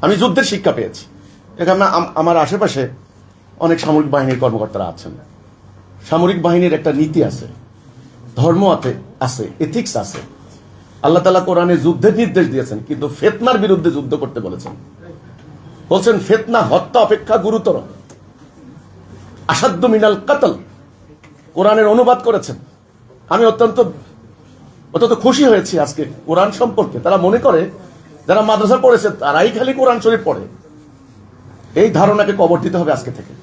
আমি যুদ্ধের শিক্ষা পেয়েছি। এখানে আমার আশেপাশে অনেক সামরিক বাহিনীর কর্মকর্তারা আছেন। সামরিক বাহিনীর একটা নীতি আছে, ধর্ম আছে, এথিক্স আছে। আল্লাহ তাআলা কোরআনে যুদ্ধের নির্দেশ দিয়েছেন, কিন্তু ফিতনার বিরুদ্ধে যুদ্ধ করতে বলেছেন। বলছেন ফিতনা হত্যা অপেক্ষা গুরুতর, আসাদ্দু মিনাল কাতল। কোরআনের অনুবাদ করেছেন। আমি অত্যন্ত খুশি হয়েছি আজকে কোরআন সম্পর্কে। তারা মনে করে যারা মাদ্রাসা পড়েছে তারাই খালি কোরআন শরীফ পড়ে। এই ধারণাকে কবর দিতে হবে আজকে থেকে।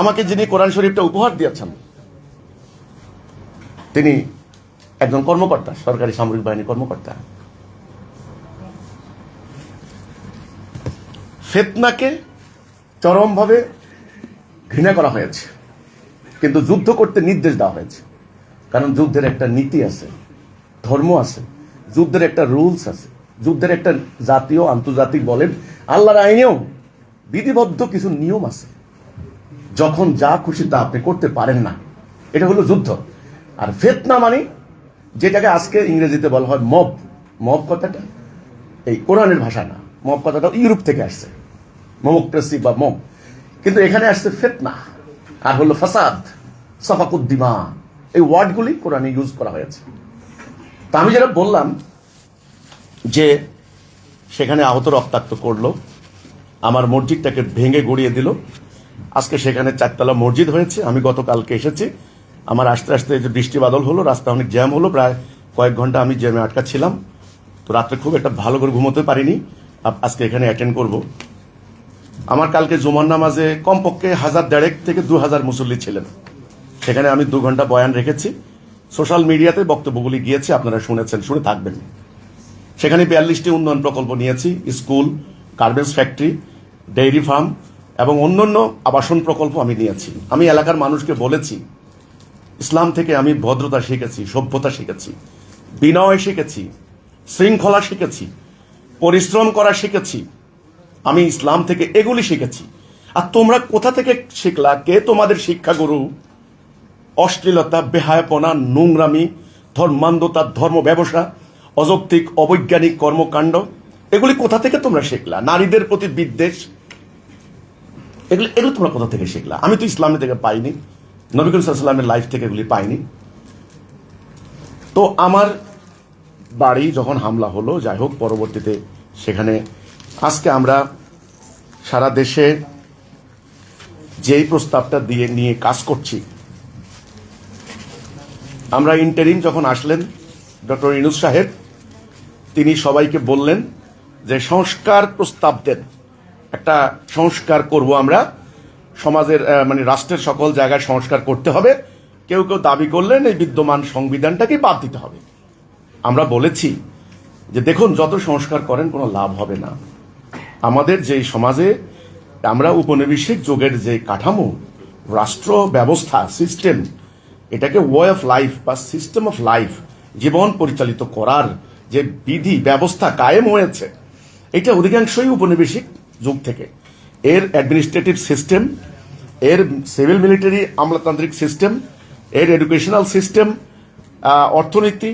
আমাকে যিনি কোরআন শরীফটা উপহার দিয়েছেন তিনি একজন কর্মকর্তা, সরকারি সামরিক বাহিনীর কর্মকর্তা। ফিতনাকে চরমভাবে ঘৃণা করা হয়েছে, কিন্তু যুদ্ধ করতে নির্দেশ দেওয়া হয়েছে। কারণ যুদ্ধের একটা নীতি আছে, ধর্ম আছে, যুদ্ধের একটা রুলস আছে, যুদ্ধের একটা জাতীয় আন্তর্জাতিক বলেন আল্লাহর আইনেও বিধিবদ্ধ কিছু নিয়ম আছে। যখন যা খুশি তা আপনি করতে পারেন না, এটা হলো যুদ্ধ। আর ফিতনা মানে যেটাকে আজকে ইংরেজিতে বলা হয় মব। মব কথাটা এই কোরআনের ভাষা না, মব কথাটা ইউরোপ থেকে আসছে, ডেমোক্রেসি বা মব। কিন্তু এখানে আসছে ফিতনা আর হলো ফাসাদ, সাফাকুদ্দিমা। এই ওয়ার্ডগুলি কোরআনে ইউজ করা হয়েছে। তা আমি যেটা বললাম যে সেখানে আহত রক্তাক্ত করলো, আমার মসজিদটাকে ভেঙে গড়িয়ে দিল। আজকে সেখানে 4 তলা মসজিদ হয়েছে। আমি গতকালকে এসেছি, আমার আসতে আসতে যে বৃষ্টি বাদল হলো, রাস্তা অনেক জ্যাম হলো, প্রায় কয়েক ঘন্টা আমি জ্যামে আটকা ছিলাম। তো রাত্রে খুব একটা ভালো করে ঘুমোতে পারিনি। আজকে এখানে অ্যাটেন্ড করব। আমার কালকে জুমার নামাজে কমপক্ষে 1000 থেকে 2000 মুসল্লি ছিলেন। সেখানে আমি 2 ঘন্টা বয়ান রেখেছি। সোশ্যাল মিডিয়াতে বক্তব্যগুলি গিয়েছে, আপনারা শুনেছেন, শুনে থাকবেন। সেখানে 42টি উন্নয়ন প্রকল্প নিয়েছি, school, garments factory, dairy farm এবং অন্যান্য আবাসন প্রকল্প আমি নিয়েছি। আমি এলাকার মানুষকে বলেছি ইসলাম থেকে আমি ভদ্রতা শিখেছি, সভ্যতা শিখেছি, বিনয় শিখেছি, শৃঙ্খলা শিখেছি, পরিশ্রম করা শিখেছি। আমি ইসলাম থেকে এগুলি শিখেছি। আর তোমরা কোথা থেকে শিখলা? কে তোমাদের শিক্ষাগুরু? অশ্লীলতা, বেহায়াপনা, নোংরামি, ধর্মান্ধতা, ধর্ম ব্যবসা, অযৌক্তিক অবৈজ্ঞানিক কর্মকাণ্ড, এগুলি কোথা থেকে তোমরা শিখলা? নারীদের প্রতি বিদ্বেষ, এগুলো তোমরা কোথা থেকে শিখলা? আমি তো ইসলামের থেকে পাইনি, নবী করিম সাল্লাল্লাহু আলাইহি ওয়াসাল্লামের লাইফ থেকে এগুলি পাইনি। তো আমার বাড়ি যখন হামলা হলো, যাই হোক, পরবর্তীতে সেখানে আজকে আমরা সারা দেশে যেই প্রস্তাবটা নিয়ে কাজ করছি, আমরা ইন্টারিম যখন আসলেন ডক্টর ইউনূস সাহেব, তিনি সবাইকে বললেন যে সংস্কার প্রস্তাব দেন, একটা সংস্কার করব আমরা, সমাজের মানে রাষ্ট্রের সকল জায়গায় সংস্কার করতে হবে। কেউ কেউ দাবি করলেন এই বিদ্যমান সংবিধানটাকে বাদ দিতে হবে। আমরা বলেছি যে দেখুন, যত সংস্কার করেন কোনো লাভ হবে না। আমাদের যে সমাজে আমরা উপনিবেশিক যুগের যে কাঠামো, রাষ্ট্র ব্যবস্থা, সিস্টেম, এটাকে ওয়ে অফ লাইফ বা সিস্টেম অফ লাইফ, জীবন পরিচালিত করার যে বিধি ব্যবস্থা কায়েম হয়েছে, এটা অধিকাংশই উপনিবেশিক যুগ থেকে। এর অ্যাডমিনিস্ট্রেটিভ সিস্টেম, এর সিভিল মিলিটারি আমলাতান্ত্রিক সিস্টেম, এর এডুকেশনাল সিস্টেম, অর্থনীতি,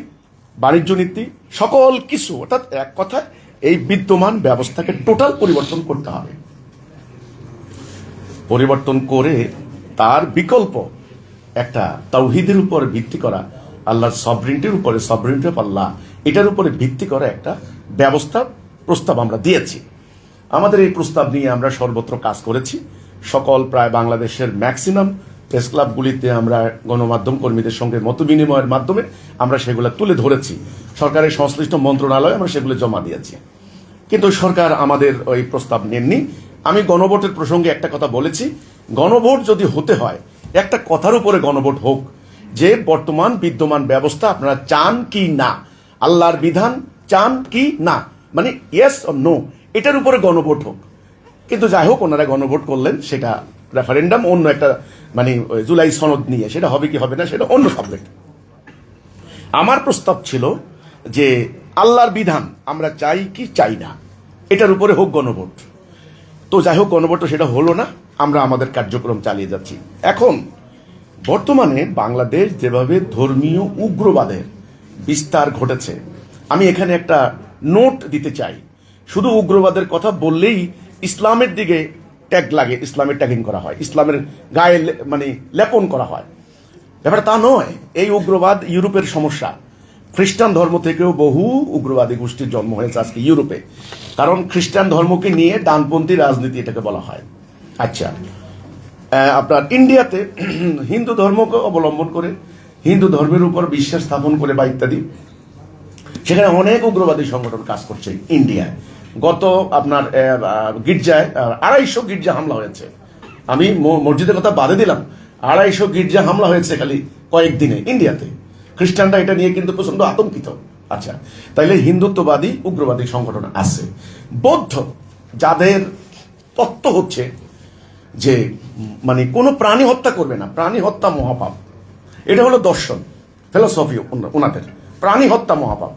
বাণিজ্য নীতি, সকল কিছু, অর্থাৎ এক কথায় এই বিদ্যমান ব্যবস্থাকে টোটাল পরিবর্তন করতে হবে। পরিবর্তন করে তার বিকল্প একটা তাওহীদের উপর ভিত্তি করা, আল্লাহর সভরেনিটির উপরে, সভরেনিটি অফ আল্লাহ, এটার উপরে ভিত্তি করা একটা ব্যবস্থা প্রস্তাব আমরা দিয়েছি। আমাদের এই প্রস্তাব নিয়ে আমরা সর্বত্র কাজ করেছি। সকল প্রায় বাংলাদেশের ম্যাক্সিমাম প্রেস ক্লাবগুলিতে আমরা গণমাধ্যম কর্মীদের সঙ্গে মত বিনিময়ের মাধ্যমে আমরা সেগুলো তুলে ধরেছি। সরকারের সংশ্লিষ্ট মন্ত্রণালয়ে আমরা সেগুলো জমা দিয়েছি, কিন্তু সরকার আমাদের ওই প্রস্তাব নেননি। আমি গণভোটের প্রসঙ্গে একটা কথা বলেছি, গণভোট যদি হতে হয়, একটা কথার উপরে গণভোট হোক যে বর্তমান বিদ্যমান ব্যবস্থা আপনারা চান কি না, আল্লাহর বিধান চান কি না, মানে ইয়েস অর নো, এটার উপরে গণভোট হোক। কিন্তু যাই হোক, ওনারা গণভোট করলেন, সেটা রেফারেন্ডাম, অন্য একটা মানে জুলাই সনদ নিয়ে, সেটা হবে কি হবে না সেটা অন্য সাবজেক্ট। আমার প্রস্তাব ছিল যে আল্লাহর বিধান আমরা চাই কি চাই না, এটার উপরে হোক গণভোট। তো যাই হোক, গণভোট সেটা হলো না, আমরা আমাদের কার্যক্রম চালিয়ে যাচ্ছি। এখন বর্তমানে বাংলাদেশ যেভাবে ধর্মীয় উগ্রবাদের বিস্তার ঘটেছে, আমি এখানে একটা নোট দিতে চাই শুধু উগ্রবাদের কথা বললেই ইসলামের দিকে ট্যাগ লাগে, ইসলামের ট্যাগিং করা হয়, ইসলামের গায়ে মানে লেপন করা হয়। ব্যাপারটা তা নয়। এই উগ্রবাদ ইউরোপের সমস্যা। খ্রিস্টান ধর্ম থেকেও বহু উগ্রবাদী গোষ্ঠীর জন্ম হয়েছে আজকে ইউরোপে, কারণ খ্রিস্টান ধর্মকে নিয়ে ডানপন্থী রাজনীতি এটাকে বলা হয়। আচ্ছা, আপনার ইন্ডিয়াতে হিন্দু ধর্মকে অবলম্বন করে, হিন্দু ধর্মের উপর বিশ্বাস স্থাপন করে বা ইত্যাদি, সেখানে অনেক উগ্রবাদী সংগঠন কাজ করছে ইন্ডিয়ায়। গত আপনার গির্জায় 250 গির্জা হামলা হয়েছে। আমি মসজিদের কথা বাদে দিলাম, 250 গির্জা হামলা হয়েছে খালি কয়েকদিনে ইন্ডিয়াতে। খ্রিস্টানরা এটা নিয়ে কিন্তু প্রচন্ড আতঙ্কিত। আচ্ছা, তাইলে হিন্দুত্ববাদী উগ্রবাদী সংগঠন আছে। বৌদ্ধ, যাদের তত্ত্ব হচ্ছে যে মানে কোনো প্রাণী হত্যা করবে না, প্রাণী হত্যা মহাপাপ, এটা হলো দর্শন, ফিলোসফি ওনাদের, প্রাণী হত্যা মহাপাপ।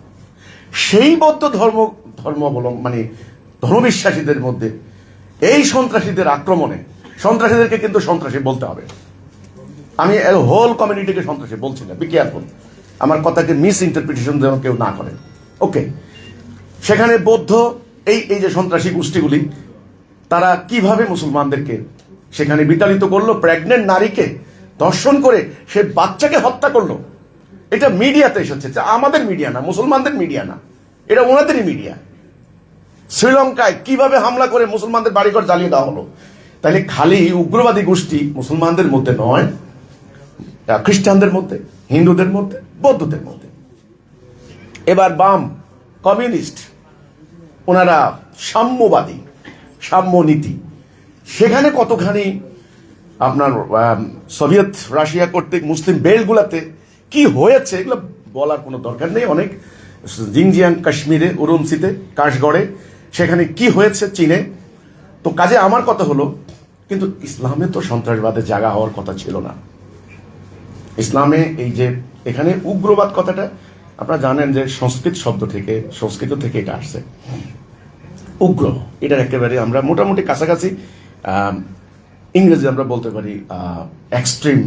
সেই বৌদ্ধ ধর্মাবলম্বন মানে ধর্মবিশ্বাসীদের মধ্যে এই সন্ত্রাসীদের আক্রমণে, সন্ত্রাসীদেরকে কিন্তু সন্ত্রাসী বলতে হবে, আমি হোল কমিউনিটিকে সন্ত্রাসী বলছি না, বি কেয়ারফুল, আমার কথাকে মিস ইন্টারপ্রিটেশন যেন কেউ না করে। ওকে, সেখানে বৌদ্ধ এই যে সন্ত্রাসী গোষ্ঠীগুলি, তারা কিভাবে মুসলমানদেরকে সেখানে বিতাড়িত করলো, প্রেগনেন্ট নারীকে ধর্ষণ করে সে বাচ্চাকে হত্যা করলো। এটা মিডিয়াতে এসেছে, আমাদের মিডিয়া না, মুসলমানদের মিডিয়া না, এটা ওনাদেরই মিডিয়া। শ্রীলঙ্কায় কিভাবে হামলা করে মুসলমানদের বাড়িঘর জ্বালিয়ে দেওয়া হলো। তাহলে খালি উগ্রবাদী গোষ্ঠী মুসলমানদের মধ্যে নয়, খ্রিস্টানদের মধ্যে, হিন্দুদের মধ্যে, বৌদ্ধদের মধ্যে। এবার বাম কমিউনিস্ট, ওনারা সাম্যবাদী, সাম্যনীতি, সেখানে কতখানি আপনার সোভিয়েত রাশিয়া কর্তৃক মুসলিম বেল্টগুলাতে কি হয়েছে এগুলো বলার কোনো দরকার নেই। অনেক জিনজিয়াং কাশ্মীরে, উরুমসিতে, কাশগড়ে, সেখানে কি হয়েছে চীনে। তো কাজে আমার কথা হলো, কিন্তু ইসলামে তো সন্ত্রাসবাদের জায়গা হওয়ার কথা ছিল না। ইসলামে এই যে এখানে উগ্রবাদ কথাটা আপনারা জানেন যে সংস্কৃত শব্দ থেকে, সংস্কৃত থেকে এটা আসছে। উগ্র, এটার একেবারে আমরা মোটামুটি কাছাকাছি ইংরেজি আমরা বলতে পারি এক্সট্রিম,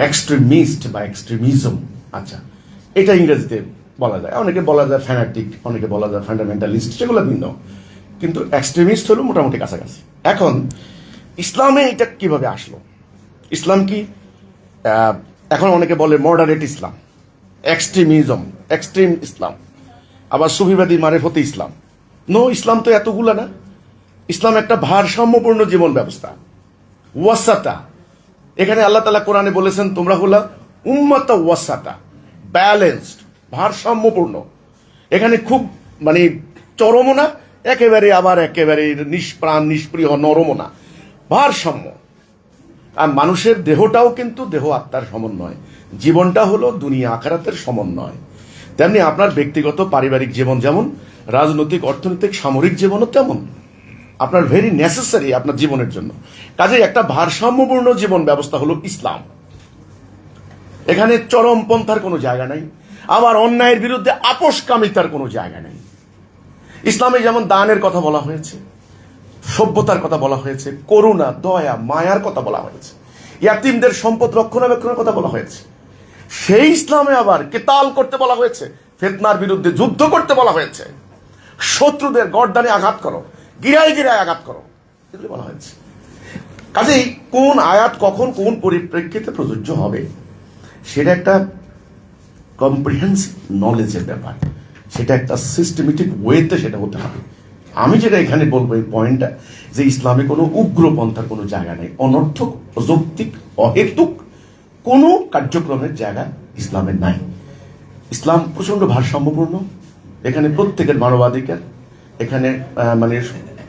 এক্সট্রিমিস্ট বা এক্সট্রিমিজম। আচ্ছা, এটা ইংরেজিতে বলা যায়, অনেকে বলা যায় ফ্যানাটিক, অনেকে বলা যায় ফান্ডামেন্টালিস্ট, সেগুলো ভিন্ন, কিন্তু এক্সট্রিমিস্ট হলো মোটামুটি কাছাকাছি। এখন ইসলামে এটা কিভাবে আসলো? ইসলাম কি এখন অনেকে বলে মডারেট ইসলাম, এক্সট্রিমিজম, এক্সট্রিম ইসলাম, আবার সুফিবাদী মারেফতি ইসলাম। নো, ইসলাম তো এতগুলা না। ইসলাম একটা ভারসাম্যপূর্ণ জীবন ব্যবস্থা, ওয়াসাতা। এখানে আল্লাহ তাআলা কোরআনে বলেছেন তোমরা হলো উম্মাতা ওয়াসাতা, ব্যালেন্সড, ভারসাম্যপূর্ণ। এখানে খুব মানে চরমও না, একেবারে আবার একেবারে নিষ্প্রাণ নিষ্প্রিয় নরমও না, ভারসাম্য। আর মানুষের দেহটাও কিন্তু দেহ আত্মার সমন্বয়, জীবনটা হলো দুনিয়া আখিরাতের সমন্বয়। তেমনি আপনার ব্যক্তিগত পারিবারিক জীবন যেমন, রাজনৈতিক, অর্থনৈতিক, সামরিক জীবনও তেমন আপনার ভেরি নেসেসারি আপনার জীবনের জন্য। কাজেই একটা ভারসাম্যপূর্ণ জীবন ব্যবস্থা হলো ইসলাম। এখানে চরমপন্থার কোনো জায়গা নাই, আবার অন্যায়ের বিরুদ্ধে আপোষকামিতার কোনো জায়গা নেই। ইসলামে যেমন দানের কথা বলা হয়েছে, সভ্যতার কথা বলা হয়েছে, করুণা, দয়া, মায়ার কথা বলা হয়েছে, ইয়াতিমদের সম্পদ রক্ষণাবেক্ষণের কথা বলা হয়েছে। সেই ইসলামে আবার কেতাল করতে বলা হয়েছে, ফিতনার বিরুদ্ধে যুদ্ধ করতে বলা হয়েছে, শত্রুদের গর্দানে আঘাত করো, গিরায় গিরায় আঘাত করো, এগুলো বলা হয়েছে। কাজেই কোন আয়াত কখন কোন পরিপ্রেক্ষিতে প্রযোজ্য হবে সেটা একটা কম্প্রিহেন্সিভ নলেজের ব্যাপার, সেটা একটা সিস্টেমেটিক ওয়েতে সেটা হতে হবে। আমি যেটা এখানে বলবো এই পয়েন্টটা, যে ইসলামে কোনো উগ্রপন্থার কোনো জায়গা নেই, অনর্থক, অযৌক্তিক, অহেতুক কোনো কার্যক্রমের জায়গা ইসলামের নাই। ইসলাম প্রচন্ড ভারসাম্যপূর্ণ, এখানে প্রত্যেকের মানবাধিকার, এখানে মানে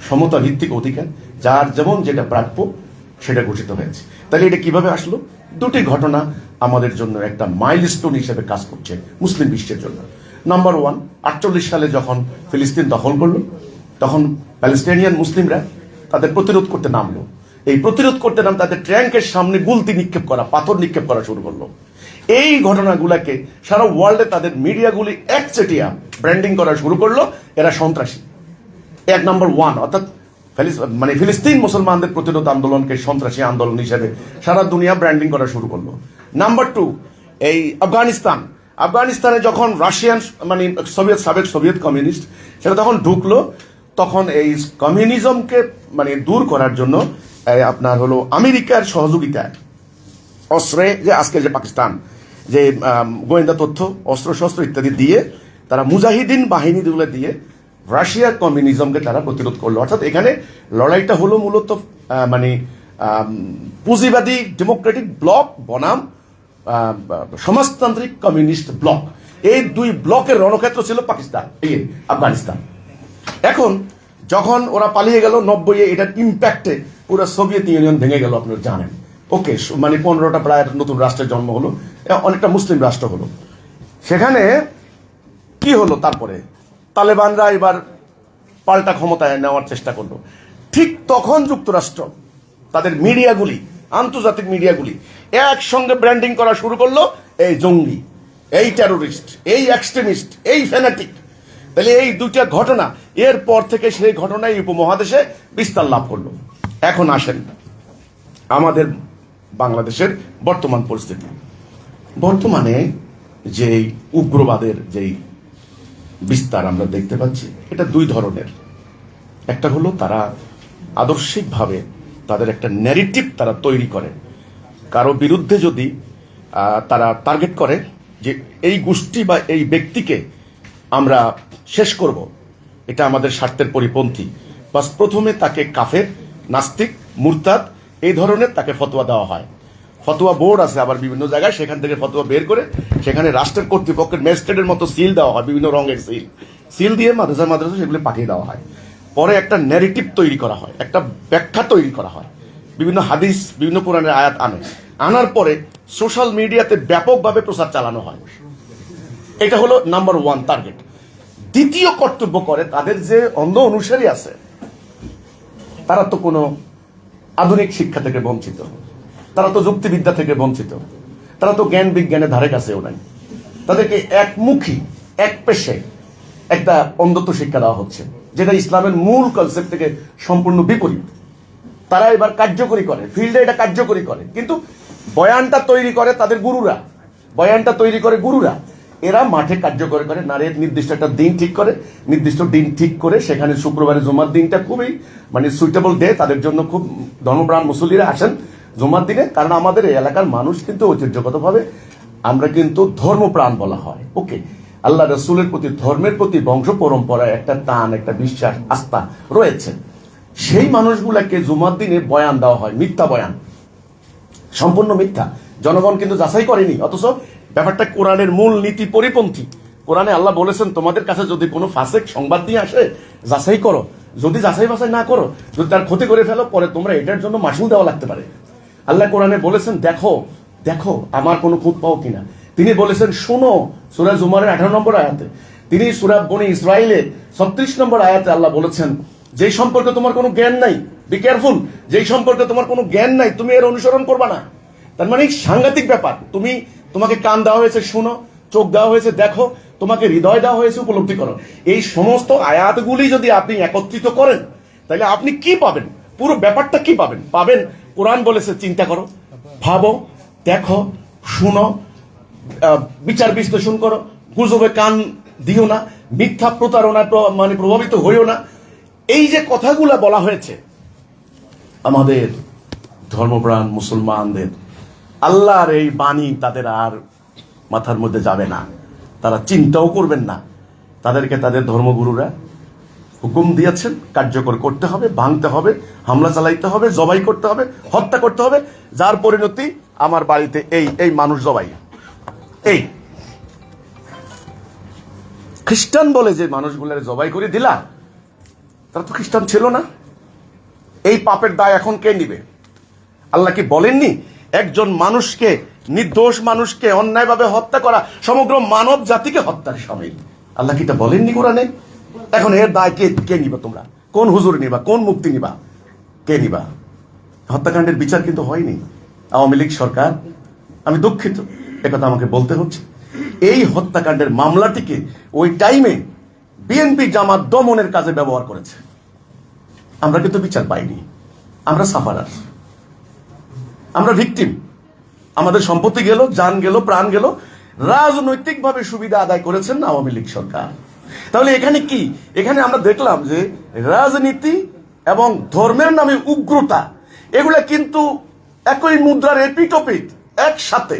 সমতা ভিত্তিক অধিকার, যার যেমন যেটা প্রাপ্য সেটা ঘোষিত হয়েছে। তাহলে এটা কিভাবে আসলো? দুটি ঘটনা আমাদের জন্য একটা মাইলস্টোন হিসেবে কাজ করছে মুসলিম বিশ্বের জন্য। নাম্বার 1, 48 সালে যখন ফিলিস্তিন দখল করলো, তখন প্যালেস্টাইনিয়ান মুসলিমরা তাদের প্রতিরোধ করতে নামলো। এই প্রতিরোধ করতে নাম তাদের ট্যাঙ্কের সামনে গুলতি নিক্ষেপ করা, পাথর নিক্ষেপ করা শুরু করলো। এই ঘটনাগুলোকে সারা ওয়ার্ল্ডে তাদের মিডিয়াগুলি একচেটিয়া ব্র্যান্ডিং করা শুরু করলো, এরা সন্ত্রাসী। 1 নম্বর 1, অর্থাৎ মানে ফিলিস্তিন মুসলমানদের প্রতিরোধ আন্দোলনকে সন্ত্রাসী আন্দোলন হিসেবে সারা দুনিয়া ব্র্যান্ডিং করা শুরু করলো। নাম্বার 2, এই আফগানিস্তানে যখন রাশিয়ান মানে সাবেক সোভিয়েত কমিউনিস্ট সেটা তখন ঢুকলো, তখন এই কমিউনিজমকে মানে দূর করার জন্য আপনার হলো আমেরিকার সহযোগিতায় অস্ত্রে, যে আজকে যে পাকিস্তান যে গোয়েন্দা তথ্য অস্ত্র শস্ত্র ইত্যাদি দিয়ে তারা মুজাহিদিন বাহিনীগুলো দিয়ে রাশিয়ার কমিউনিজমকে তারা প্রতিরোধ করলো। অর্থাৎ এখানে লড়াইটা হলো মূলত মানে পুঁজিবাদী ডেমোক্রেটিক ব্লক বনাম সমাজতান্ত্রিক কমিউনিস্ট ব্লক, এই দুই ব্লকের রণক্ষেত্র ছিল পাকিস্তান, এই আফগানিস্তান। এখন যখন ওরা পালিয়ে গেল 90-এ, এটার ইম্প্যাক্টে পুরো সোভিয়েত ইউনিয়ন ভেঙে গেল, আপনারা জানেন। ওকে, মানে 15টা প্রায় নতুন রাষ্ট্রের জন্ম হলো, অনেকটা মুসলিম রাষ্ট্র হলো। সেখানে কি হলো, তারপরে তালেবানরা এবার পাল্টা ক্ষমতায় নেওয়ার চেষ্টা করলো। ঠিক তখন যুক্তরাষ্ট্র তাদের মিডিয়াগুলি, আন্তর্জাতিক মিডিয়াগুলি একসঙ্গে ব্র্যান্ডিং করা শুরু করলো, এই জঙ্গি, এই টেরোরিস্ট, এই এক্সট্রিমিস্ট, এই ফ্যানাটিক। তাহলে এই দুইটা ঘটনা, এরপর থেকে সেই ঘটনাই উপমহাদেশে বিস্তার লাভ করলো। এখন আসেন আমাদের বাংলাদেশের বর্তমান পরিস্থিতি। বর্তমানে যেই উগ্রবাদের যেই বিস্তার আমরা দেখতে পাচ্ছি, এটা দুই ধরনের। একটা হলো তারা আদর্শিকভাবে তাদের একটা ন্যারেটিভ তারা তৈরি করে, কারো বিরুদ্ধে যদি তারা টার্গেট করে যে এই গোষ্ঠী বা এই ব্যক্তিকে আমরা শেষ করব, এটা আমাদের স্বার্থের পরিপন্থী, বাস প্রথমে তাকে কাফের, নাস্তিক, মুরতাদ এই ধরনের তাকে ফতোয়া দেওয়া হয়। ফতোয়া বোর্ড আছে আবার বিভিন্ন জায়গায়, সেখান থেকে ফতোয়া বের করে সেখানে রাষ্ট্রের কর্তৃপক্ষের ম্যাজিস্ট্রেটের মতো সিল দেওয়া হয়, বিভিন্ন রঙের সিল দিয়ে মাদ্রাসা সেগুলো পাঠিয়ে দেওয়া হয়। পরে একটা ন্যারেটিভ তৈরি করা হয়, একটা ব্যাখ্যা তৈরি করা হয়, বিভিন্ন হাদিস, বিভিন্ন কোরআনের আয়াত আনার পরে সোশ্যাল মিডিয়াতে ব্যাপকভাবে প্রচার চালানো হয়। এটা হলো নাম্বার 1 টার্গেট। দ্বিতীয় কর্তব্য করে তাদের যে অন্ধ অনুসারী আছে, তারা তো কোনো আধুনিক শিক্ষা থেকে বঞ্চিত, তারা তো যুক্তিবিদ্যা থেকে বঞ্চিত, তারা তো জ্ঞান বিজ্ঞানের ধারে কাছেও নাই। তাদেরকে একমুখী, এক পেশে একটা অন্ধত্ব শিক্ষা দেওয়া হচ্ছে, যেটা ইসলামের মূল কনসেপ্ট থেকে সম্পূর্ণ বিপরীত। তারা এবার কার্যকরী করে, ফিল্ডে এটা কার্যকরী করে, কিন্তু বয়ানটা তৈরি করে তাদের গুরুরা, বয়ানটা তৈরি করে গুরুরা। এরা মাঠে কার্যকরী করে, নারীর নির্দিষ্ট একটা দিন ঠিক করে, নির্দিষ্ট দিন ঠিক করে সেখানে শুক্রবারে জুমার দিনটা খুবই মানে সুইটেবল ডে তাদের জন্য, খুব ধর্মপ্রাণ মুসল্লিরা আসেন জুমার দিনে। কারণ আমাদের এই এলাকার মানুষ কিন্তু ঐতিহ্যগতভাবে আমরা কিন্তু ধর্মপ্রাণ বলা হয়। ওকে, আল্লাহ রসুলের প্রতি, ধর্মের প্রতি, বংশ পরম্পরায় একটা টান, একটা বিশ্বাস, আস্থা রয়েছে। সেই মানুষগুলাকে জুমার দিনে বয়ান দেওয়া হয়, মিথ্যা বয়ান, সম্পূর্ণ মিথ্যা। জনগণ কিন্তু যাচাই করেনি, অথচ ব্যাপারটা কোরআনের মূল নীতি পরিপন্থী। কোরআনে আল্লাহ বলেছেন, তোমাদের কাছে যদি কোনো ফাসেক সংবাদ নিয়ে আসে যাচাই করো, যদি যাচাই বাছাই না করো, যদি তার ক্ষতি করে ফেলো, পরে তোমরা এটার জন্য মাসুল দেওয়া লাগতে পারে। আল্লাহ কোরআনে বলেছেন, দেখো দেখো আমার কোনো খুঁত পাও কিনা। তিনি বলেছেন শোনো, সূরা জুমারের 18 নম্বর আয়াতে। তিনি সূরা বনী ইসরাইলের 36 নম্বর আয়াতে আল্লাহ বলেছেন, যেই সম্পর্কে তোমার কোনো জ্ঞান নাই, বি কেয়ারফুল, যেই সম্পর্কে তোমার কোনো জ্ঞান নাই তুমি এর অনুসরণ করবা না। তার মানে সাংঘাতিক ব্যাপার। তোমাকে কান দেওয়া হয়েছে শুনো, চোখ দেওয়া হয়েছে দেখো, তোমাকে হৃদয় দেওয়া হয়েছে উপলব্ধি করো। এই সমস্ত আয়াতগুলি যদি আপনি একত্রিত করেন, তাহলে আপনি কি পাবেন, পুরো ব্যাপারটা কি পাবেন? পাবেন কোরআন বলেছে চিন্তা করো, ভাবো, দেখো, শুনো, বিচার বিশ্লেষণ করো, গুজবে কান দিও না, মিথ্যা প্রতারণায় মানে প্রভাবিত হইও না। এই যে কথাগুলা বলা হয়েছে আমাদের ধর্মপ্রাণ মুসলমানদের, আল্লাহর এই বাণী তাদের আর মাথার মধ্যে যাবে না, তারা চিন্তাও করবেন না। তাদেরকে তাদের ধর্মগুরুরা হুকুম দিয়েছেন, কার্যকর করতে হবে, ভাঙতে হবে, হামলা চালাইতে হবে, জবাই করতে হবে, হত্যা করতে হবে, যার পরিণতি আমার বাড়িতে এই মানুষ জবাই। এই খ্রিস্টান বলে যে মানুষগুলোর জবাই করে দিলা, তারা তো খ্রিস্টান ছিল না। এই পাপের দায় এখন কে নিবে? আল্লাহ কি বলেননি একজন মানুষকে, নির্দোষ মানুষকে অন্যায়ভাবে হত্যা করা সমগ্র মানব জাতিকে হত্যার শামিল? আল্লাহ কি এটা বলেননি কোরআনে? এখন এর দায় কে নিবা? তোমরা কোন হুজুর নিবা, কোন মুক্তি নিবা, কে নিবা? হত্যাকাণ্ডের বিচার কিন্তু হয়নি। আওয়ামী লীগ সরকার, আমি দুঃখিত একথা আমাকে বলতে হচ্ছে, এই হত্যাকাণ্ডের মামলাটিকে ওই টাইমে বিএনপি জামাত দমনের কাজে ব্যবহার করেছে। আমরা কিন্তু বিচার পাইনি, আমরা সাফারার, আমরা ভিকটিম। আমাদের সম্পত্তি গেল, জান গেল, প্রাণ গেল, রাজনৈতিকভাবে সুবিধা আদায় করেছেন না আওয়ামী লীগ সরকার। তাহলে এখানে কি, এখানে আমরা দেখলাম যে রাজনীতি এবং ধর্মের নামে উগ্রতা, এগুলা কিন্তু একই মুদ্রার এপিটোপিট, একসাথে।